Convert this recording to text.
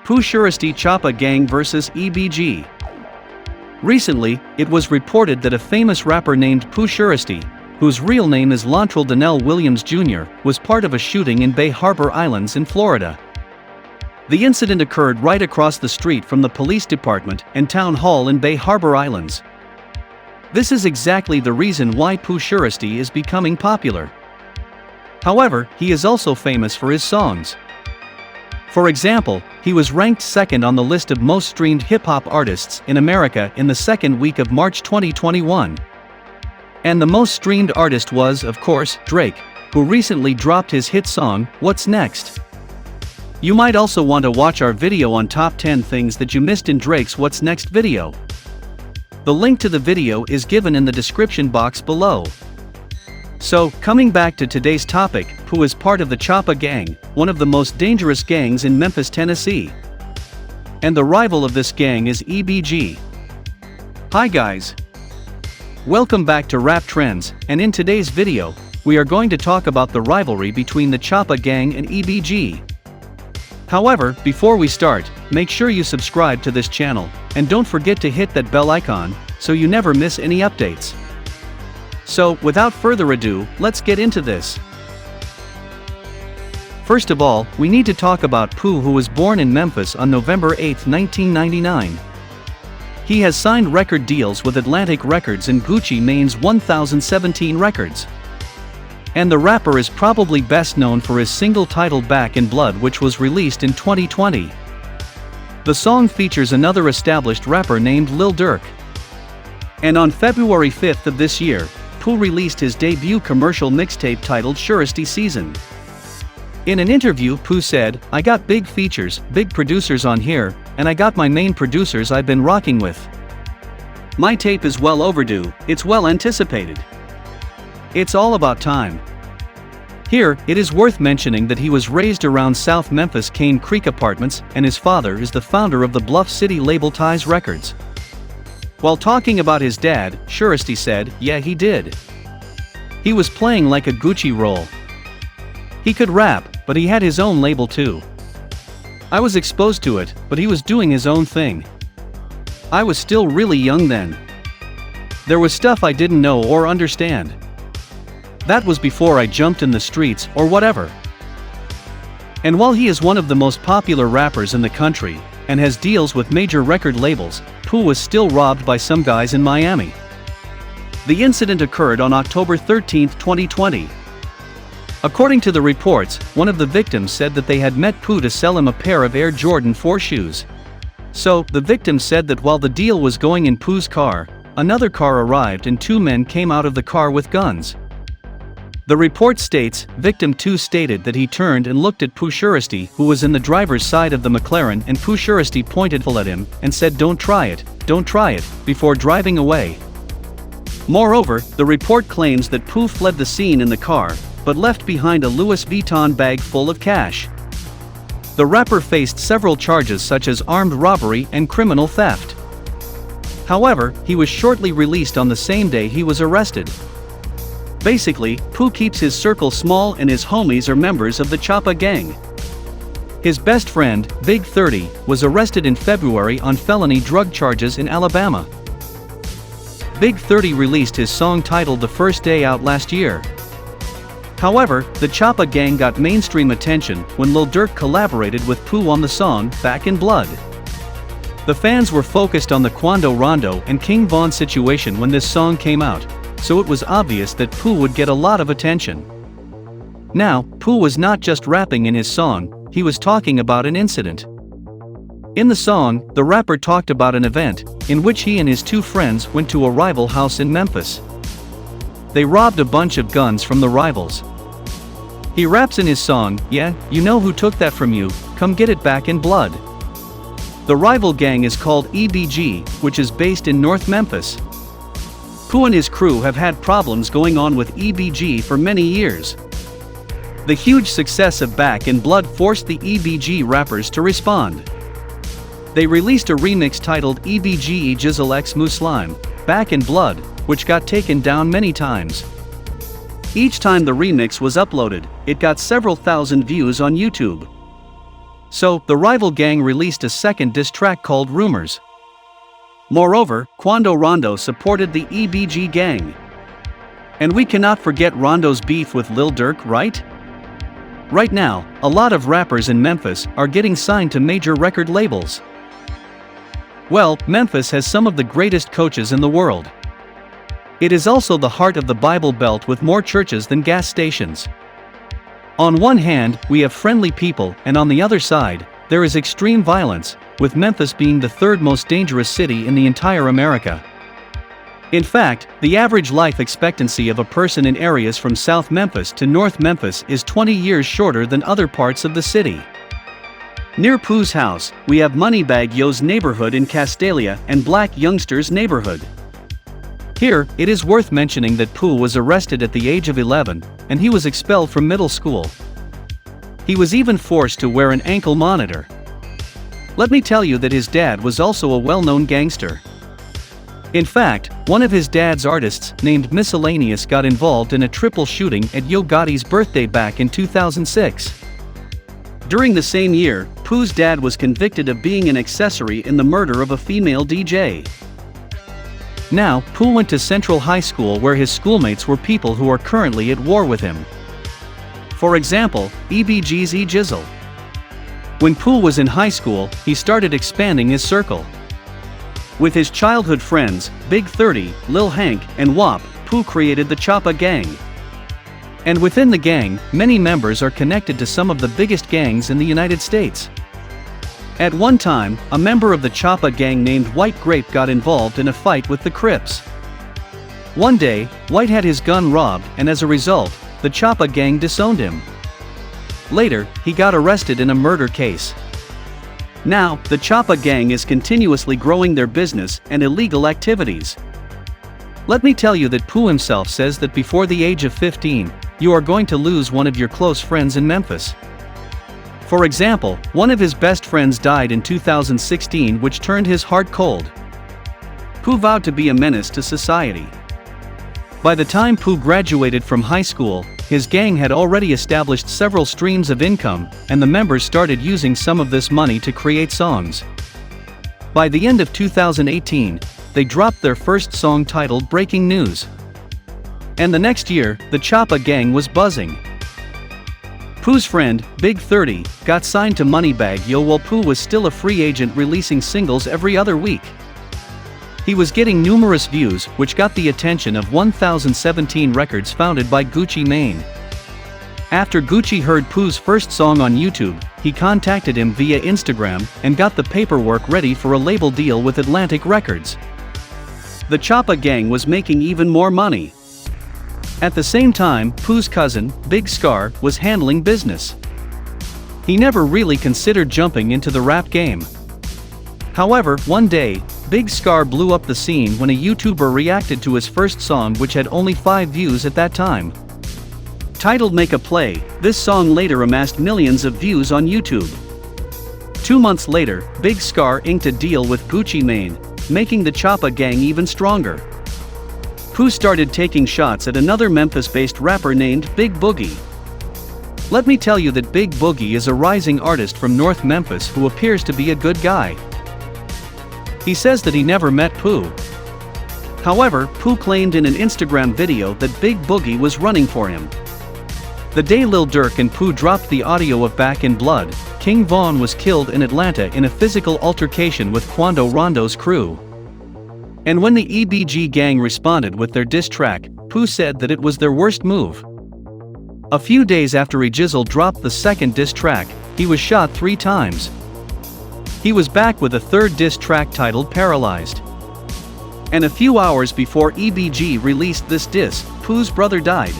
Pooh Shiesty Choppa Gang vs. EBG. Recently, it was reported that a famous rapper named Pooh Shiesty, whose real name is Lontrell Denell Williams Jr., was part of a shooting in Bay Harbor Islands in Florida. The incident occurred right across the street from the police department and town hall in Bay Harbor Islands. This is exactly the reason why Pooh Shiesty is becoming popular. However, he is also famous for his songs. For example, he was ranked second on the list of most streamed hip-hop artists in America in the second week of March 2021. And the most streamed artist was, of course, Drake, who recently dropped his hit song, What's Next? You might also want to watch our video on top 10 things that you missed in Drake's What's Next video. The link to the video is given in the description box below. So, coming back to today's topic, Pooh is part of the Choppa Gang, one of the most dangerous gangs in Memphis, Tennessee. And the rival of this gang is EBG. Hi guys! Welcome back to Rap Trends, and in today's video, we are going to talk about the rivalry between the Choppa Gang and EBG. However, before we start, make sure you subscribe to this channel, and don't forget to hit that bell icon, so you never miss any updates. So, without further ado, let's get into this. First of all, we need to talk about Pooh, who was born in Memphis on November 8, 1999. He has signed record deals with Atlantic Records and Gucci Mane's 1017 Records. And the rapper is probably best known for his single titled Back in Blood, which was released in 2020. The song features another established rapper named Lil Durk. And on February 5th of this year, Pooh released his debut commercial mixtape titled Shiesty Season. In an interview, Pooh said, "I got big features, big producers on here, and I got my main producers I've been rocking with. My tape is well overdue, it's well anticipated. It's all about time." Here, it is worth mentioning that he was raised around South Memphis Cane Creek Apartments, and his father is the founder of the Bluff City label Ties Records. While talking about his dad, Shiesty said, "Yeah, he did. He was playing like a Gucci role. He could rap, but he had his own label too. I was exposed to it, but he was doing his own thing. I was still really young then. There was stuff I didn't know or understand. That was before I jumped in the streets or whatever." And while he is one of the most popular rappers in the country, and has deals with major record labels, Pooh was still robbed by some guys in Miami. The incident occurred on October 13, 2020. According to the reports, one of the victims said that they had met Pooh to sell him a pair of Air Jordan 4 shoes. So, the victim said that while the deal was going in Pooh's car, another car arrived and two men came out of the car with guns. The report states, victim 2 stated that he turned and looked at Pooh Shiesty, who was in the driver's side of the McLaren, and Pooh Shiesty pointed at him and said, don't try it, before driving away. Moreover, the report claims that Pooh fled the scene in the car, but left behind a Louis Vuitton bag full of cash. The rapper faced several charges such as armed robbery and criminal theft. However, he was shortly released on the same day he was arrested. Basically, Pooh keeps his circle small and his homies are members of the Choppa Gang. His best friend, Big 30, was arrested in February on felony drug charges in Alabama. Big 30 released his song titled The First Day Out last year. However, the Choppa Gang got mainstream attention when Lil Durk collaborated with Pooh on the song Back in Blood. The fans were focused on the Quando Rondo and King Von situation when this song came out, so it was obvious that Pooh would get a lot of attention. Now, Pooh was not just rapping in his song, he was talking about an incident. In the song, the rapper talked about an event in which he and his two friends went to a rival house in Memphis. They robbed a bunch of guns from the rivals. He raps in his song, "Yeah, you know who took that from you, come get it back in blood." The rival gang is called EBG, which is based in North Memphis. Pooh and his crew have had problems going on with EBG for many years. The huge success of Back in Blood forced the EBG rappers to respond. They released a remix titled EBG Jizzle X Muslim, Back in Blood, which got taken down many times. Each time the remix was uploaded, it got several thousand views on YouTube. So, the rival gang released a second diss track called Rumors. Moreover, Quando Rondo supported the EBG gang. And we cannot forget Rondo's beef with Lil Durk, right? Right now, a lot of rappers in Memphis are getting signed to major record labels. Well, Memphis has some of the greatest coaches in the world. It is also the heart of the Bible Belt with more churches than gas stations. On one hand, we have friendly people, and on the other side, there is extreme violence, with Memphis being the third most dangerous city in the entire America. In fact, the average life expectancy of a person in areas from South Memphis to North Memphis is 20 years shorter than other parts of the city. Near Pooh's house, we have Moneybag Yo's neighborhood in Castalia and Black Youngster's neighborhood. Here, it is worth mentioning that Pooh was arrested at the age of 11, and he was expelled from middle school. He was even forced to wear an ankle monitor. Let me tell you that his dad was also a well-known gangster. In fact, one of his dad's artists, named Miscellaneous, got involved in a triple shooting at Yo Gotti's birthday back in 2006. During the same year, Pooh's dad was convicted of being an accessory in the murder of a female DJ. Now, Pooh went to Central High School where his schoolmates were people who are currently at war with him. For example, EBG's E Jizzle. When Pooh was in high school, he started expanding his circle. With his childhood friends, Big 30, Lil Hank, and WAP, Pooh created the Choppa Gang. And within the gang, many members are connected to some of the biggest gangs in the United States. At one time, a member of the Choppa Gang named White Grape got involved in a fight with the Crips. One day, White had his gun robbed, and as a result, the Choppa Gang disowned him. Later, he got arrested in a murder case. Now, the Choppa Gang is continuously growing their business and illegal activities. Let me tell you that Pooh himself says that before the age of 15, you are going to lose one of your close friends in Memphis. For example, one of his best friends died in 2016, which turned his heart cold. Pooh vowed to be a menace to society. By the time Pooh graduated from high school, his gang had already established several streams of income, and the members started using some of this money to create songs. By the end of 2018, they dropped their first song titled Breaking News. And the next year, the Choppa Gang was buzzing. Pooh's friend, Big 30, got signed to Moneybag Yo while Pooh was still a free agent releasing singles every other week. He was getting numerous views, which got the attention of 1017 Records founded by Gucci Mane. After Gucci heard Pooh's first song on YouTube, he contacted him via Instagram and got the paperwork ready for a label deal with Atlantic Records. The Choppa Gang was making even more money. At the same time, Pooh's cousin, Big Scar, was handling business. He never really considered jumping into the rap game. However, one day, Big Scar blew up the scene when a YouTuber reacted to his first song, which had only 5 views at that time. Titled Make a Play, this song later amassed millions of views on YouTube. 2 months later, Big Scar inked a deal with Gucci Mane, making the Choppa Gang even stronger. Pooh started taking shots at another Memphis-based rapper named Big Boogie. Let me tell you that Big Boogie is a rising artist from North Memphis who appears to be a good guy. He says that he never met Pooh. However, Pooh claimed in an Instagram video that Big Boogie was running for him. The day Lil Durk and Pooh dropped the audio of Back in Blood, King Von was killed in Atlanta in a physical altercation with Quando Rondo's crew. And when the EBG gang responded with their diss track, Pooh said that it was their worst move. A few days after E Jizzle dropped the second diss track, he was shot 3 times. He was back with a third diss track titled Paralyzed. And a few hours before EBG released this diss, Pooh's brother died.